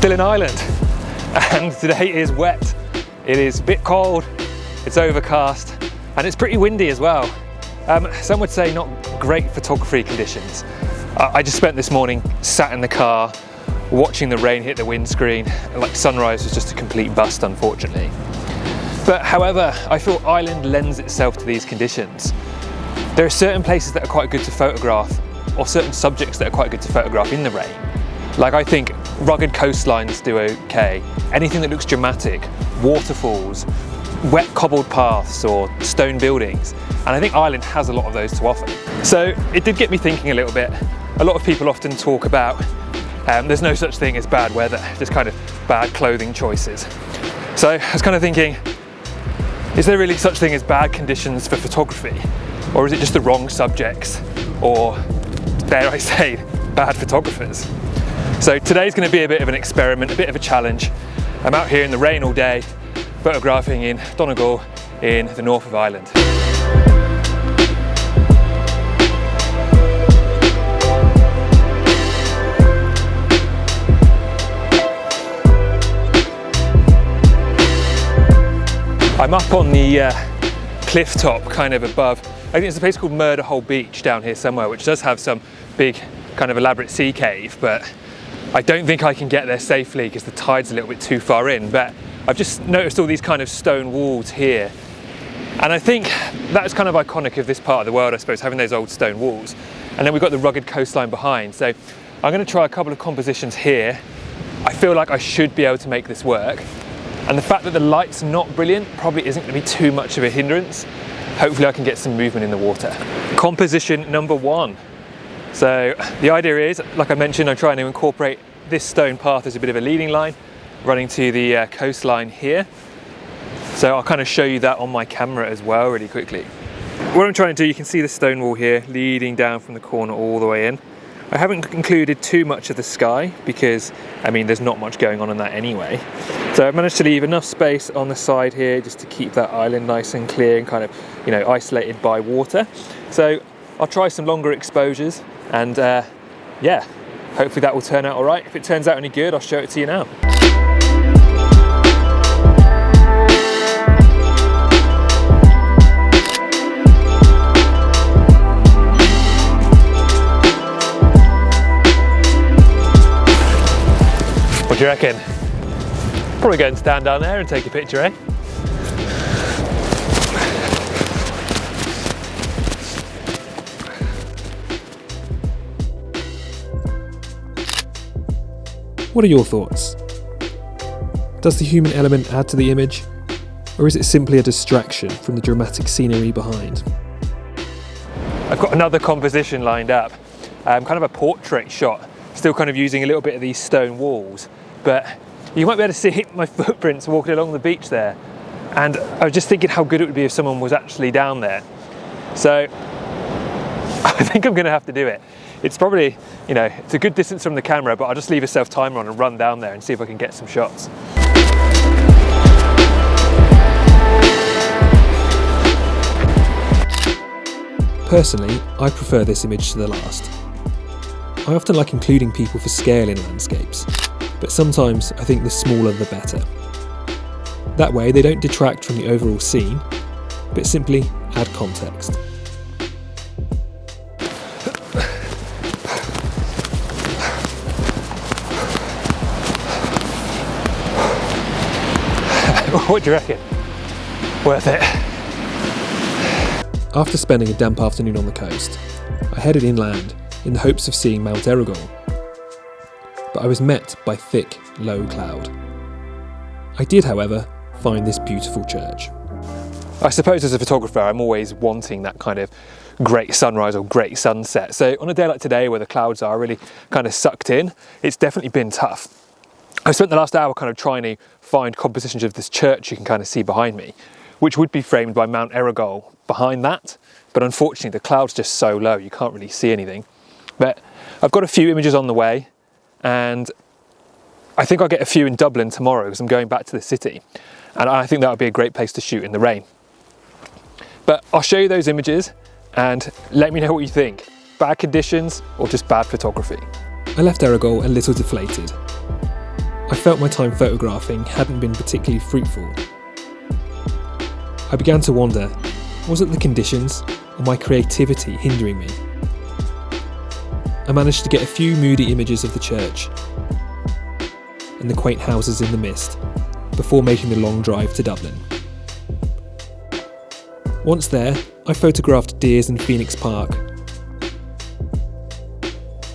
still in Ireland, and today is wet. It is a bit cold, it's overcast, and it's pretty windy as well. Some would say not great photography conditions. I just spent this morning sat in the car watching the rain hit the windscreen, and like sunrise was just a complete bust, unfortunately. But however, I feel Ireland lends itself to these conditions. There are certain places that are quite good to photograph, or certain subjects that are quite good to photograph in the rain. Like, I think rugged coastlines do okay. Anything that looks dramatic, waterfalls, wet cobbled paths or stone buildings. And I think Ireland has a lot of those to offer. So it did get me thinking a little bit. A lot of people often talk about there's no such thing as bad weather, just kind of bad clothing choices. So I was kind of thinking, is there really such thing as bad conditions for photography? Or is it just the wrong subjects? Or, dare I say, bad photographers? So today's going to be a bit of an experiment, a bit of a challenge. I'm out here in the rain all day, photographing in Donegal in the north of Ireland. I'm up on the cliff top, kind of above. I think it's a place called Murderhole Beach down here somewhere, which does have some big kind of elaborate sea cave, but I don't think I can get there safely because the tide's a little bit too far in. But I've just noticed all these kind of stone walls here, and I think that's kind of iconic of this part of the world, I suppose, having those old stone walls. And then we've got the rugged coastline behind. So I'm going to try a couple of compositions here. I feel like I should be able to make this work. And the fact that the light's not brilliant probably isn't going to be too much of a hindrance. Hopefully I can get some movement in the water. Composition number one. So the idea is, like I mentioned, I'm trying to incorporate this stone path as a bit of a leading line, running to the coastline here. So I'll kind of show you that on my camera as well really quickly. What I'm trying to do, you can see the stone wall here leading down from the corner all the way in. I haven't included too much of the sky because, I mean, there's not much going on in that anyway. So I've managed to leave enough space on the side here just to keep that island nice and clear and kind of, you know, isolated by water. So I'll try some longer exposures and yeah, hopefully that will turn out all right. If it turns out any good, I'll show it to you now. What do you reckon? Probably go and stand down there and take a picture, eh? What are your thoughts? Does the human element add to the image, or is it simply a distraction from the dramatic scenery behind? I've got another composition lined up, kind of a portrait shot, still kind of using a little bit of these stone walls, but you might be able to see my footprints walking along the beach there. And I was just thinking how good it would be if someone was actually down there. So I think I'm going to have to do it. It's probably, you know, it's a good distance from the camera, but I'll just leave a self-timer on and run down there and see if I can get some shots. Personally, I prefer this image to the last. I often like including people for scale in landscapes, but sometimes I think the smaller the better. That way they don't detract from the overall scene, but simply add context. What do you reckon? Worth it? After spending a damp afternoon on the coast, I headed inland in the hopes of seeing Mount Errogul, but I was met by thick, low cloud. I did, however, find this beautiful church. I suppose as a photographer, I'm always wanting that kind of great sunrise or great sunset. So on a day like today where the clouds are really kind of sucked in, it's definitely been tough. I spent the last hour kind of trying to find compositions of this church you can kind of see behind me, which would be framed by Mount Errogul behind that. But unfortunately, the cloud's just so low, you can't really see anything. But I've got a few images on the way, and I think I'll get a few in Dublin tomorrow because I'm going back to the city. And I think that would be a great place to shoot in the rain. But I'll show you those images and let me know what you think. Bad conditions or just bad photography? I left Errogul a little deflated. I felt my time photographing hadn't been particularly fruitful. I began to wonder, was it the conditions or my creativity hindering me? I managed to get a few moody images of the church and the quaint houses in the mist before making the long drive to Dublin. Once there, I photographed deers in Phoenix Park,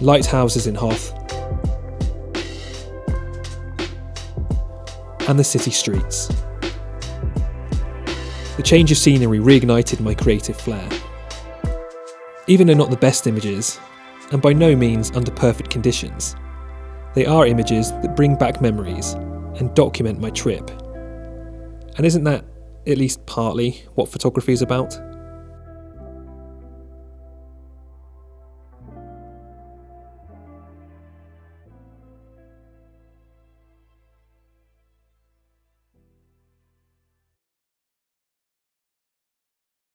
lighthouses in Hoth, and the city streets. The change of scenery reignited my creative flair. Even though not the best images, and by no means under perfect conditions, they are images that bring back memories and document my trip. And isn't that, at least partly, what photography is about?